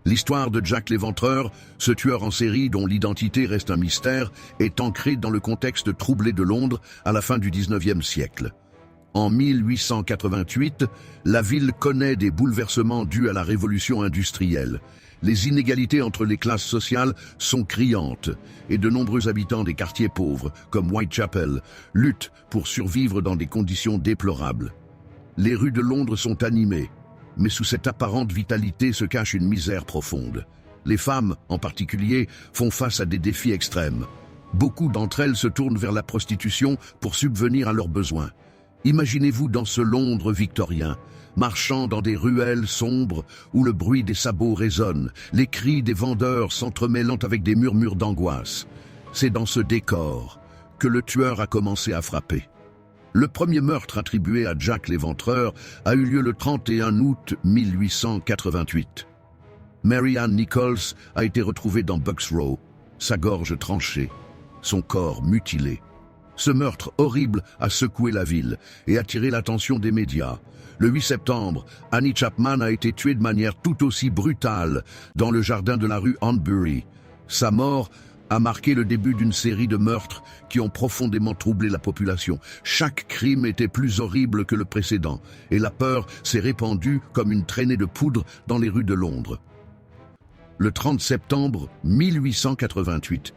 L'histoire de Jack l'Éventreur, ce tueur en série dont l'identité reste un mystère, est ancrée dans le contexte troublé de Londres à la fin du XIXe siècle. En 1888, la ville connaît des bouleversements dus à la révolution industrielle. Les inégalités entre les classes sociales sont criantes et de nombreux habitants des quartiers pauvres, comme Whitechapel, luttent pour survivre dans des conditions déplorables. Les rues de Londres sont animées, mais sous cette apparente vitalité se cache une misère profonde. Les femmes, en particulier, font face à des défis extrêmes. Beaucoup d'entre elles se tournent vers la prostitution pour subvenir à leurs besoins. Imaginez-vous dans ce Londres victorien, marchant dans des ruelles sombres où le bruit des sabots résonne, les cris des vendeurs s'entremêlant avec des murmures d'angoisse. C'est dans ce décor que le tueur a commencé à frapper. Le premier meurtre attribué à Jack l'Éventreur a eu lieu le 31 août 1888. Mary Ann Nichols a été retrouvée dans Bucks Row, sa gorge tranchée, son corps mutilé. Ce meurtre horrible a secoué la ville et attiré l'attention des médias. Le 8 septembre, Annie Chapman a été tuée de manière tout aussi brutale dans le jardin de la rue Hanbury. Sa mort a marqué le début d'une série de meurtres qui ont profondément troublé la population. Chaque crime était plus horrible que le précédent, et la peur s'est répandue comme une traînée de poudre dans les rues de Londres. Le 30 septembre 1888,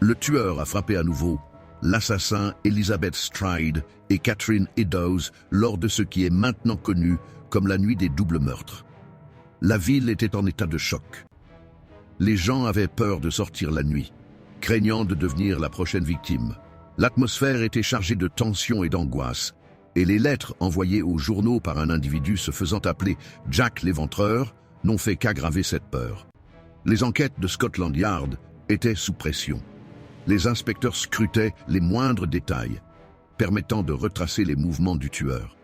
le tueur a frappé à nouveau l'assassin Elizabeth Stride et Catherine Eddowes lors de ce qui est maintenant connu comme la nuit des doubles meurtres. La ville était en état de choc. Les gens avaient peur de sortir la nuit, craignant de devenir la prochaine victime. L'atmosphère était chargée de tension et d'angoisse, et les lettres envoyées aux journaux par un individu se faisant appeler Jack l'Éventreur n'ont fait qu'aggraver cette peur. Les enquêtes de Scotland Yard étaient sous pression. Les inspecteurs scrutaient les moindres détails, permettant de retracer les mouvements du tueur.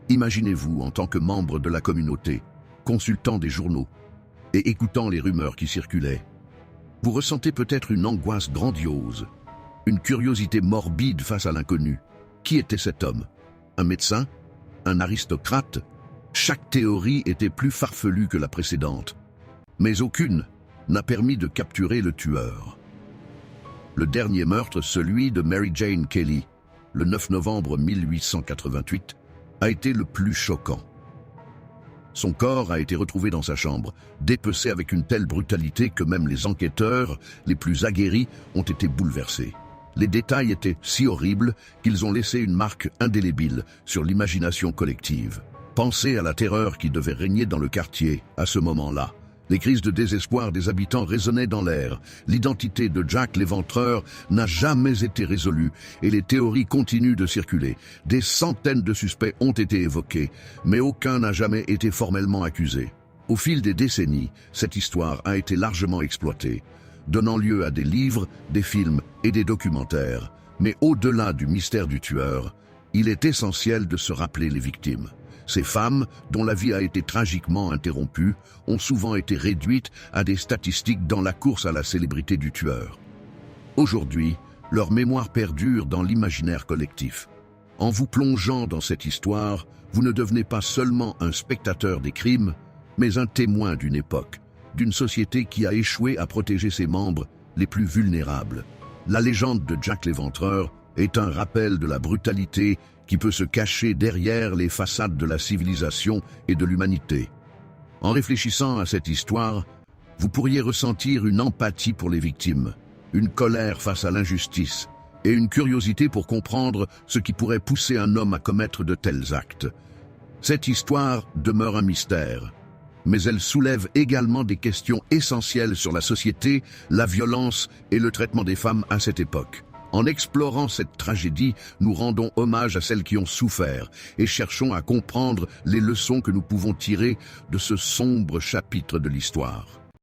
Imaginez-vous en tant que membre de la communauté, consultant des journaux et écoutant les rumeurs qui circulaient. Vous ressentez peut-être une angoisse grandiose, une curiosité morbide face à l'inconnu. Qui était cet homme? Un médecin? Un aristocrate? Chaque théorie était plus farfelue que la précédente, mais aucune n'a permis de capturer le tueur. Le dernier meurtre, celui de Mary Jane Kelly, le 9 novembre 1888, a été le plus choquant. Son corps a été retrouvé dans sa chambre, dépecé avec une telle brutalité que même les enquêteurs les plus aguerris ont été bouleversés. Les détails étaient si horribles qu'ils ont laissé une marque indélébile sur l'imagination collective. Pensez à la terreur qui devait régner dans le quartier à ce moment-là. Les crises de désespoir des habitants résonnaient dans l'air. L'identité de Jack l'Éventreur n'a jamais été résolue et les théories continuent de circuler. Des centaines de suspects ont été évoqués, mais aucun n'a jamais été formellement accusé. Au fil des décennies, cette histoire a été largement exploitée, donnant lieu à des livres, des films et des documentaires. Mais au-delà du mystère du tueur, il est essentiel de se rappeler les victimes. Ces femmes, dont la vie a été tragiquement interrompue, ont souvent été réduites à des statistiques dans la course à la célébrité du tueur. Aujourd'hui, leur mémoire perdure dans l'imaginaire collectif. En vous plongeant dans cette histoire, vous ne devenez pas seulement un spectateur des crimes, mais un témoin d'une époque, d'une société qui a échoué à protéger ses membres les plus vulnérables. La légende de Jack l'Éventreur est un rappel de la brutalité qui peut se cacher derrière les façades de la civilisation et de l'humanité. En réfléchissant à cette histoire, vous pourriez ressentir une empathie pour les victimes, une colère face à l'injustice et une curiosité pour comprendre ce qui pourrait pousser un homme à commettre de tels actes. Cette histoire demeure un mystère, mais elle soulève également des questions essentielles sur la société, la violence et le traitement des femmes à cette époque. En explorant cette tragédie, nous rendons hommage à celles qui ont souffert et cherchons à comprendre les leçons que nous pouvons tirer de ce sombre chapitre de l'histoire.